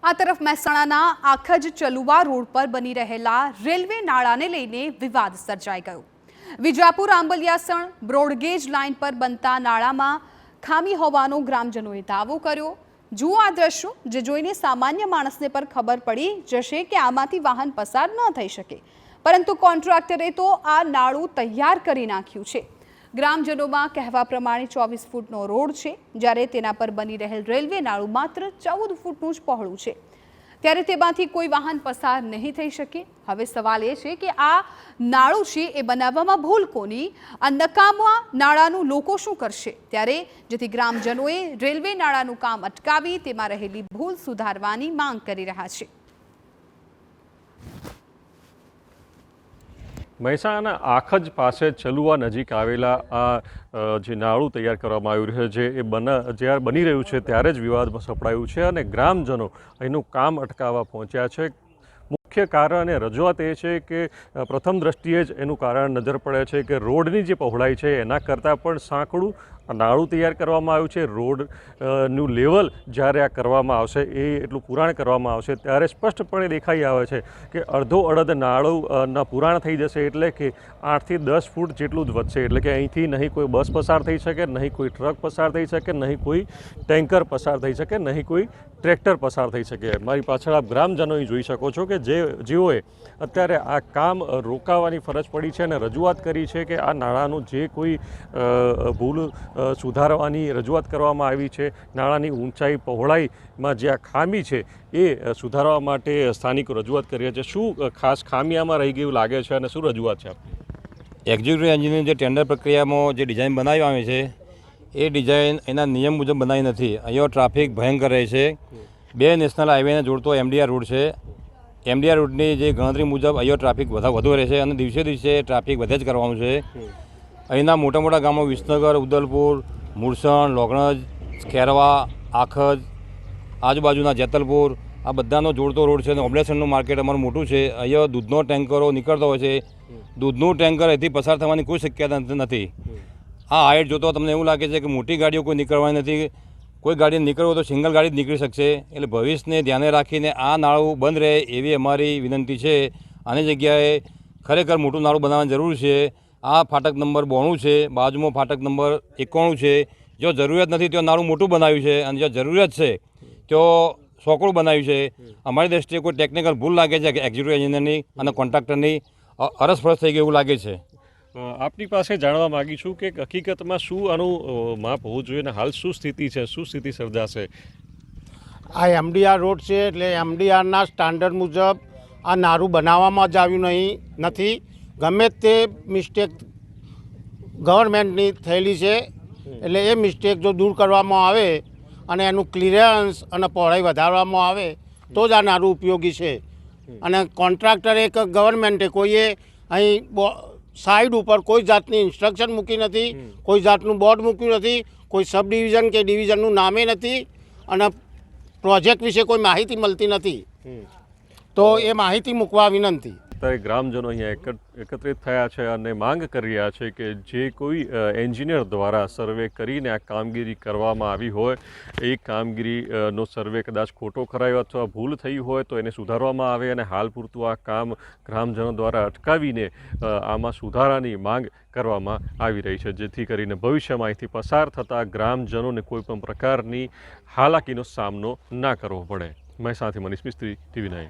આ તરફ મહેસાણાના આખજ ચલુવા રોડ પર બની રહેલા રેલવે નાળાને લઈને વિવાદ સર્જાઈ ગયો। વિજાપુર આંબલિયાસણ બ્રોડગેજ લાઇન પર બનતા નાળામાં ખામી હોવાનો ગ્રામજનોએ દાવો કર્યો। જુઓ આ દ્રશ્યો, જે જોઈને સામાન્ય માણસને પર ખબર પડી જશે કે આમાંથી વાહન પસાર ન થઈ શકે, પરંતુ કોન્ટ્રાક્ટરે તો આ નાળું તૈયાર કરી નાખ્યું છે। ગ્રામજનોમાં કહેવા પ્રમાણે 24 ફૂટનો રોડ છે, જ્યારે તેના પર બની રહેલ રેલવે નાળું માત્ર 14 ફૂટનું જ પહોળું છે, ત્યારે તેમાંથી કોઈ વાહન પસાર નહીં થઈ શકે। હવે સવાલ એ છે કે આ નાળું છે એ બનાવવામાં ભૂલ કોની? આ નકામા નાળાનું લોકો શું કરશે? ત્યારે જેથી ગ્રામજનોએ રેલવે નાળાનું કામ અટકાવી તેમાં રહેલી ભૂલ સુધારવાની માંગ કરી રહ્યા છે। મહેસાણાના આખજ પાસે ચલુવા નજીક આવેલા આ જે નાળું તૈયાર કરવામાં આવ્યું છે એ જ્યારે બની રહ્યું છે ત્યારે જ વિવાદમાં સપડાયું છે અને ગ્રામજનો એનું કામ અટકાવવા પહોંચ્યા છે। મુખ્ય કારણ અને રજૂઆત એ છે કે પ્રથમ દ્રષ્ટિએ જ એનું કારણ નજર પડે છે કે રોડની જે પહોળાઈ છે એના કરતાં પણ સાંકડું નાળું તૈયાર કરવામાં આવ્યું છે। રોડનું લેવલ જ્યારે આ કરવામાં આવશે એટલું પુરાણ કરવામાં આવશે ત્યારે સ્પષ્ટપણે દેખાઈ આવે છે કે અડધો અડધ નાળુંના પુરાણ થઈ જશે, એટલે કે 8 થી 10 ફૂટ જેટલું જ વધશે। એટલે કે અહીંથી નહીં કોઈ બસ પસાર થઈ શકે, નહીં કોઈ ટ્રક પસાર થઈ શકે, નહીં કોઈ ટેન્કર પસાર થઈ શકે, નહીં કોઈ ટ્રેક્ટર પસાર થઈ શકે। મારી પાછળ આપ ગ્રામજનો જોઈ શકો છો કે જેઓએ અત્યારે આ કામ રોકાવાની ફરજ પડી છે અને રજૂઆત કરી છે કે આ નાળાનું જે કોઈ ભૂલ સુધારવાની રજૂઆત કરવામાં આવી છે, નાળાની ઊંચાઈ પહોળાઈમાં જે આ ખામી છે એ સુધારવા માટે સ્થાનિકો રજૂઆત કરી છે। શું ખાસ ખામી આમાં રહી ગયું લાગે છે અને શું રજૂઆત છે આપની? એક્ઝિક્યુટિવ એન્જિનિયર જે ટેન્ડર પ્રક્રિયામાં જે ડિઝાઇન બનાવી આવે છે એ ડિઝાઇન એના નિયમ મુજબ બનાવી નથી। અહીંયા ટ્રાફિક ભયંકર રહે છે। 2 નેશનલ હાઈવેને જોડતો MDR રોડ છે। MDR રોડની જે ગણતરી મુજબ અહીંયા ટ્રાફિક વધુ રહે છે અને દિવસે દિવસે ટ્રાફિક વધે જ કરવાનું છે। અહીંના મોટા મોટા ગામો વિસનગર, ઉદલપુર, મુરસણ, લોગણજ, ખેરવા, આખજ, આજુબાજુના જેતલપુર આ બધાનો જોડતો રોડ છે અને ઓબ્લેશનનું માર્કેટ અમારું મોટું છે। અહીંયા દૂધનો ટેન્કરો નીકળતો હોય છે। દૂધનું ટેન્કર અહીંથી પસાર થવાની કોઈ શક્યતા નથી। આ હાઇટ જોતો તમને એવું લાગે છે કે મોટી ગાડીઓ કોઈ નીકળવાની નથી। કોઈ ગાડી નીકળવું તો સિંગલ ગાડી જ નીકળી શકશે। એટલે ભવિષ્યને ધ્યાને રાખીને આ નાળું બંધ રહે એવી અમારી વિનંતી છે। આની જગ્યાએ ખરેખર મોટું નાળું બનાવવાની જરૂર છે। આ ફાટક નંબર 92 છે, બાજુમાં ફાટક નંબર 91 છે। જો જરૂરિયાત નથી તો નાળું મોટું બનાવ્યું છે અને જો જરૂરિયાત છે તો સોકડું બનાવ્યું છે। અમારી દ્રષ્ટિએ કોઈ ટેકનિકલ ભૂલ લાગે છે કે એક્ઝિક્યુટિવ એન્જિનિયરની અને કોન્ટ્રાક્ટરની અરસફરસ થઈ ગઈ એવું લાગે છે। આપની પાસે જાણવા માગીશું કે હકીકતમાં શું આનું માપ હોવું જોઈએ અને હાલ શું સ્થિતિ છે, શું સ્થિતિ સર્જાશે? આ MDR રોડ છે એટલે MDRના સ્ટાન્ડર્ડ મુજબ આ નાળું બનાવવામાં જ આવ્યું નથી। ગમે તે મિસ્ટેક ગવર્મેન્ટની થયેલી છે, એટલે એ મિસ્ટેક જો દૂર કરવામાં આવે અને એનું ક્લિયરન્સ અને પહોળાઈ વધારવામાં આવે તો જ આ નાળું ઉપયોગી છે। અને કોન્ટ્રાક્ટરે ગવર્મેન્ટે કોઈએ અહીં સાઈડ ઉપર કોઈ જાતની ઇન્સ્ટ્રક્શન મૂકી નથી, કોઈ જાતનું બોર્ડ મૂક્યું નથી, કોઈ સબ ડિવિઝન કે ડિવિઝનનું નામે નથી અને પ્રોજેક્ટ વિશે કોઈ માહિતી મળતી નથી। તો એ માહિતી મૂકવા વિનંતી। અત્યારે ગ્રામજનો અહીંયા એકત્રિત થયા છે અને માંગ કરી રહ્યા છે કે જે કોઈ એન્જિનિયર દ્વારા સર્વે કરીને આ કામગીરી કરવામાં આવી હોય એ કામગીરીનો સર્વે કદાચ ખોટો કરાયો અથવા ભૂલ થઈ હોય તો એને સુધારવામાં આવે અને હાલ પૂરતું આ કામ ગ્રામજનો દ્વારા અટકાવીને આમાં સુધારાની માંગ કરવામાં આવી રહી છે, જેથી કરીને ભવિષ્યમાં અહીંથી પસાર થતા ગ્રામજનોને કોઈપણ પ્રકારની હાલાકીનો સામનો ના કરવો પડે। મહેસાણાથી મનીષ મિસ્ત્રી, TV9।